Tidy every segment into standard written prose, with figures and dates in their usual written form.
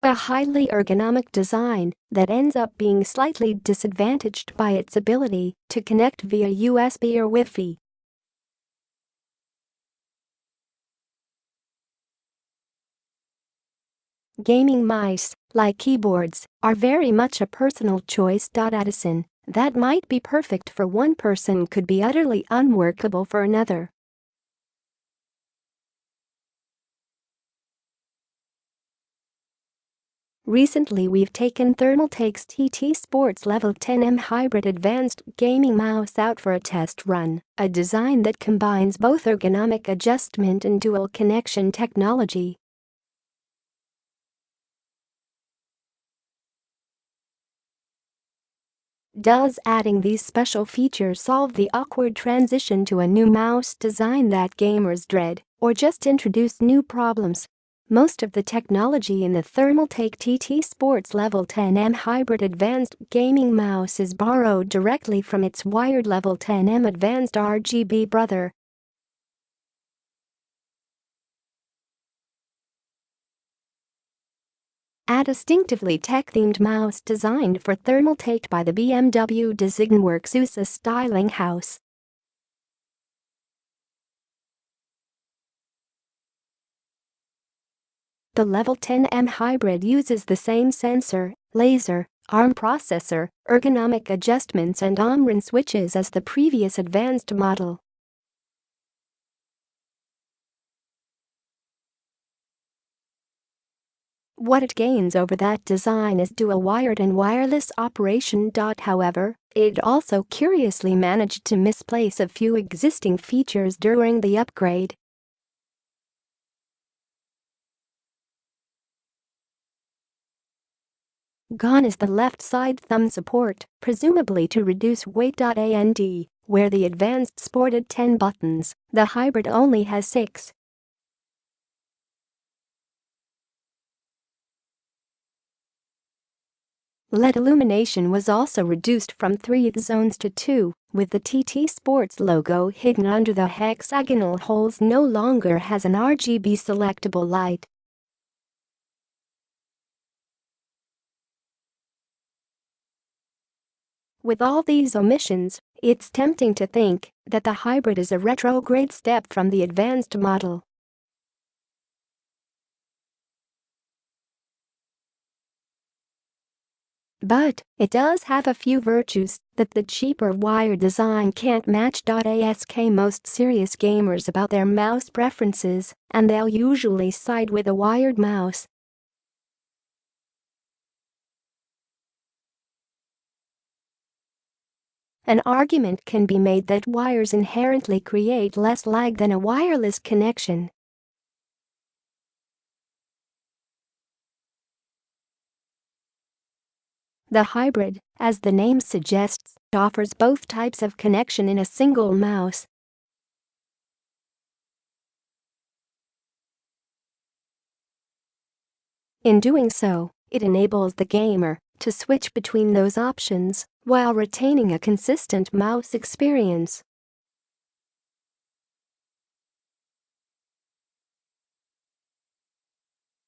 A highly ergonomic design that ends up being slightly disadvantaged by its ability to connect via USB or Wi-Fi. Gaming mice, like keyboards, are very much a personal choice.Adesign that might be perfect for one person could be utterly unworkable for another. Recently we've taken Thermaltake's Tt Sports Level M10 Hybrid advanced gaming mouse out for a test run, a design that combines both ergonomic adjustment and dual connection technology. Does adding these special features solve the awkward transition to a new mouse design that gamers dread, or just introduce new problems? Most of the technology in the Thermaltake Tt Sports Level M10 Hybrid advanced gaming mouse is borrowed directly from its wired Level M Advanced RGB brother. A distinctively tech-themed mouse designed for Thermaltake by the BMW DesignworksUSA styling house. The Level M10 Hybrid uses the same sensor, laser, ARM processor, ergonomic adjustments and Omron switches as the previous advanced model. What it gains over that design is dual wired and wireless operation. However, it also curiously managed to misplace a few existing features during the upgrade. Gone is the left side thumb support, presumably to reduce weight.And, where the advanced sported 10 buttons, the hybrid only has 6. LED illumination was also reduced from 3 zones to 2, with the Tt Sports logo hidden under the hexagonal holes. No longer has an RGB selectable light. With all these omissions, it's tempting to think that the hybrid is a retrograde step from the advanced model. But it does have a few virtues that the cheaper wired design can't match. Ask most serious gamers about their mouse preferences, and they'll usually side with a wired mouse. An argument can be made that wires inherently create less lag than a wireless connection. The hybrid, as the name suggests, offers both types of connection in a single mouse. In doing so, it enables the gamer to switch between those options while retaining a consistent mouse experience.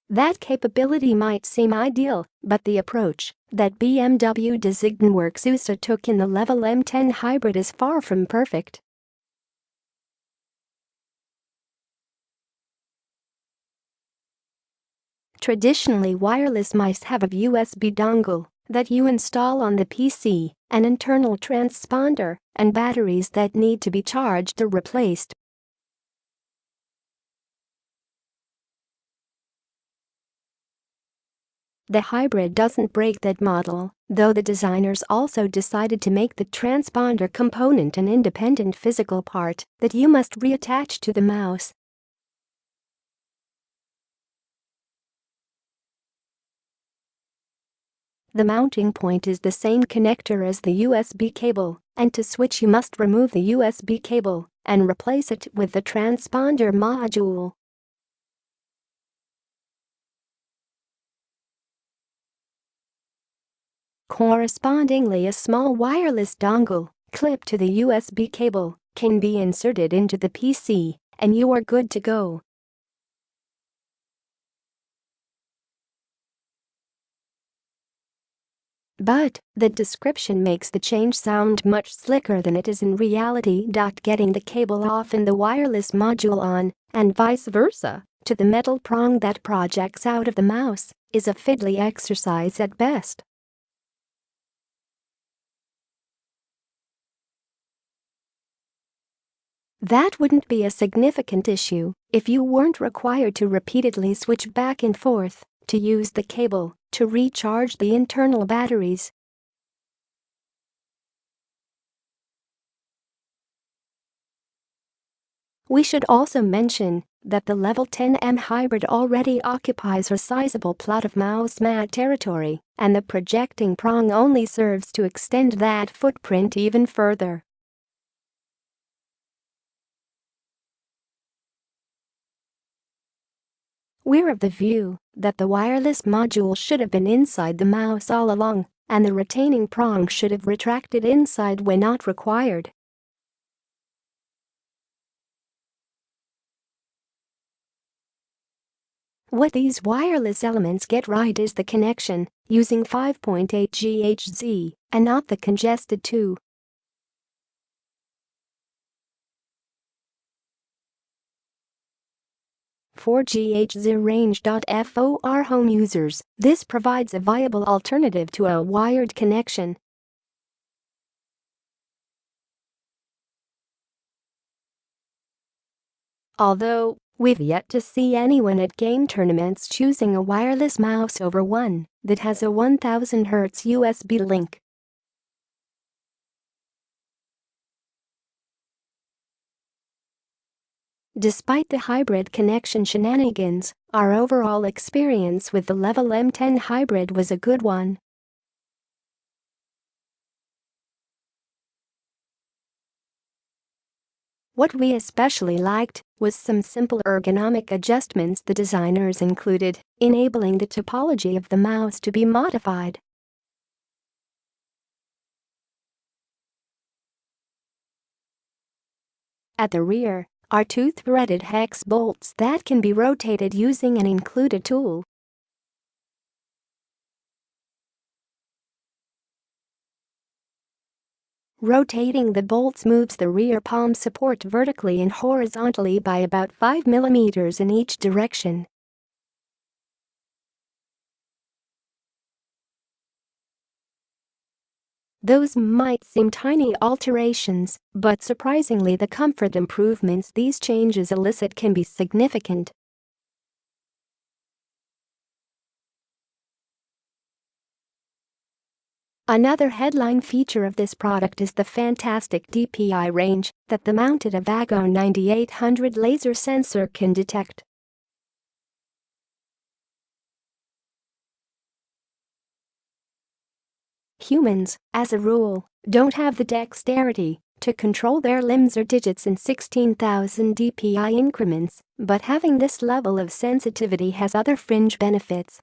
That capability might seem ideal, but the approach that BMW DesignworksUSA took in the Level M10 Hybrid is far from perfect. Traditionally, wireless mice have a USB dongle that you install on the PC, an internal transponder, and batteries that need to be charged or replaced. The hybrid doesn't break that model, though the designers also decided to make the transponder component an independent physical part that you must reattach to the mouse. The mounting point is the same connector as the USB cable, and to switch you must remove the USB cable and replace it with the transponder module. Correspondingly, a small wireless dongle, clipped to the USB cable, can be inserted into the PC, and you are good to go. But the description makes the change sound much slicker than it is in reality. Getting the cable off and the wireless module on, and vice versa, to the metal prong that projects out of the mouse, is a fiddly exercise at best. That wouldn't be a significant issue if you weren't required to repeatedly switch back and forth to use the cable to recharge the internal batteries. We should also mention that the Level M10 Hybrid already occupies a sizable plot of mouse mat territory, and the projecting prong only serves to extend that footprint even further. We're of the view that the wireless module should have been inside the mouse all along, and the retaining prong should have retracted inside when not required. What these wireless elements get right is the connection, using 5.8 GHz, and not the congested 2. For GHz range. For home users, this provides a viable alternative to a wired connection. Although we've yet to see anyone at game tournaments choosing a wireless mouse over one that has a 1000 Hz USB link. Despite the hybrid connection shenanigans, our overall experience with the Level M10 Hybrid was a good one. What we especially liked was some simple ergonomic adjustments the designers included, enabling the topology of the mouse to be modified. At the rear are two threaded hex bolts that can be rotated using an included tool. Rotating the bolts moves the rear palm support vertically and horizontally by about 5 mm in each direction. Those might seem tiny alterations, but surprisingly the comfort improvements these changes elicit can be significant. Another headline feature of this product is the fantastic DPI range that the mounted Avago 9800 laser sensor can detect. Humans, as a rule, don't have the dexterity to control their limbs or digits in 16,000 DPI increments, but having this level of sensitivity has other fringe benefits.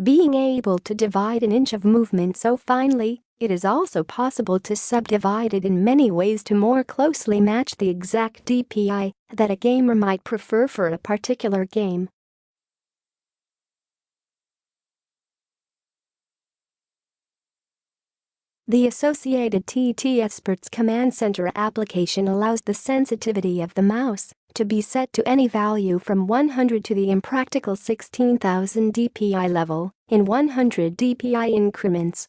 Being able to divide an inch of movement so finely, it is also possible to subdivide it in many ways to more closely match the exact DPI that a gamer might prefer for a particular game. The associated Tt Sports Command Center application allows the sensitivity of the mouse to be set to any value from 100 to the impractical 16,000 DPI level in 100 DPI increments.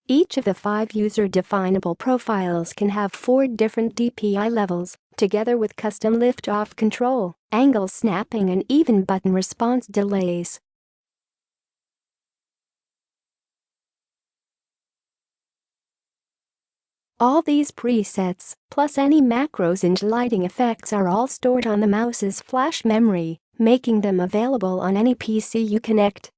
Each of the 5 user-definable profiles can have 4 different DPI levels, together with custom lift-off control, angle snapping and even button response delays. All these presets, plus any macros and lighting effects are all stored on the mouse's flash memory, making them available on any PC you connect.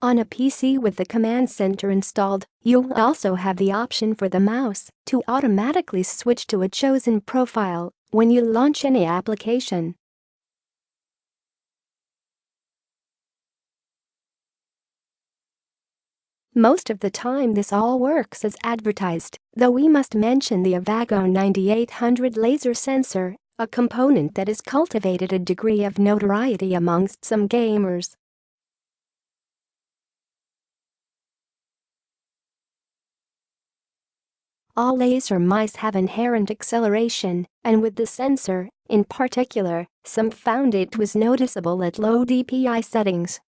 On a PC with the command center installed, you'll also have the option for the mouse to automatically switch to a chosen profile when you launch any application. Most of the time this all works as advertised, though we must mention the Avago 9800 laser sensor, a component that has cultivated a degree of notoriety amongst some gamers. All laser mice have inherent acceleration, and with the sensor, in particular, some found it was noticeable at low DPI settings.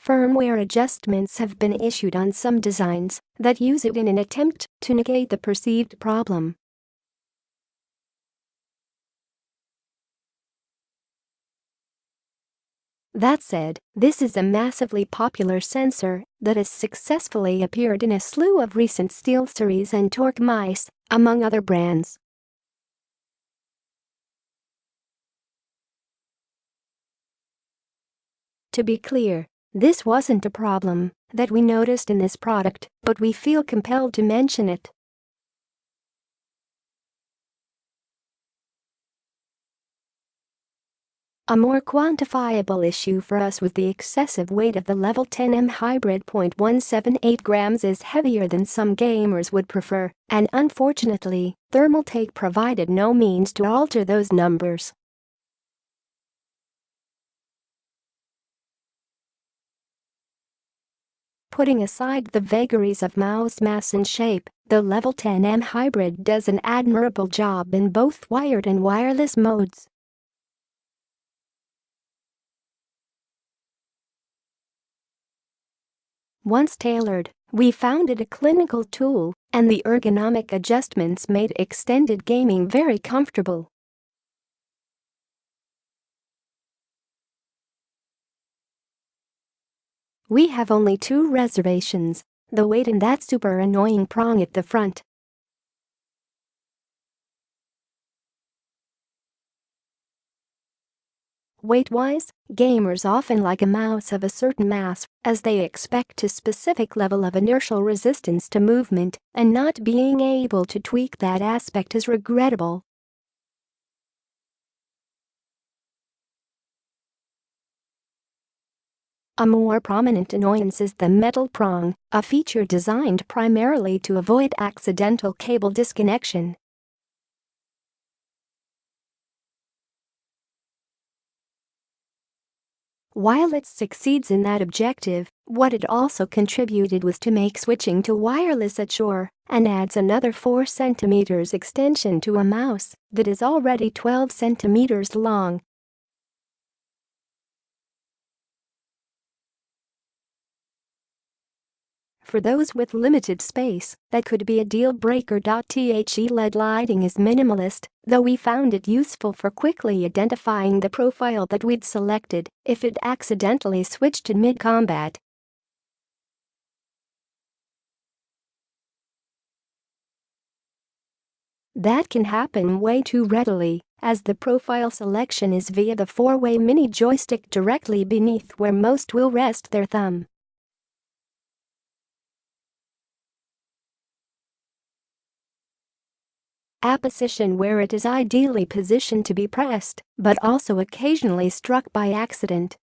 Firmware adjustments have been issued on some designs that use it in an attempt to negate the perceived problem. That said, this is a massively popular sensor that has successfully appeared in a slew of recent SteelSeries and Torque mice, among other brands. To be clear, this wasn't a problem that we noticed in this product, but we feel compelled to mention it. A more quantifiable issue for us was the excessive weight of the Level M10 Hybrid. 0.178 grams is heavier than some gamers would prefer, and unfortunately, Thermaltake provided no means to alter those numbers. Putting aside the vagaries of mouse mass and shape, the Level M10 Hybrid does an admirable job in both wired and wireless modes. Once tailored, we found it a clinical tool, and the ergonomic adjustments made extended gaming very comfortable. We have only two reservations: the weight and that super annoying prong at the front. Weight-wise, gamers often like a mouse of a certain mass, as they expect a specific level of inertial resistance to movement, and not being able to tweak that aspect is regrettable. A more prominent annoyance is the metal prong, a feature designed primarily to avoid accidental cable disconnection. While it succeeds in that objective, what it also contributed was to make switching to wireless a chore, and adds another 4 cm extension to a mouse that is already 12 cm long. For those with limited space, that could be a deal breaker. The LED lighting is minimalist, though we found it useful for quickly identifying the profile that we'd selected if it accidentally switched to mid-combat. That can happen way too readily, as the profile selection is via the 4-way mini joystick directly beneath where most will rest their thumb. A position where it is ideally positioned to be pressed, but also occasionally struck by accident.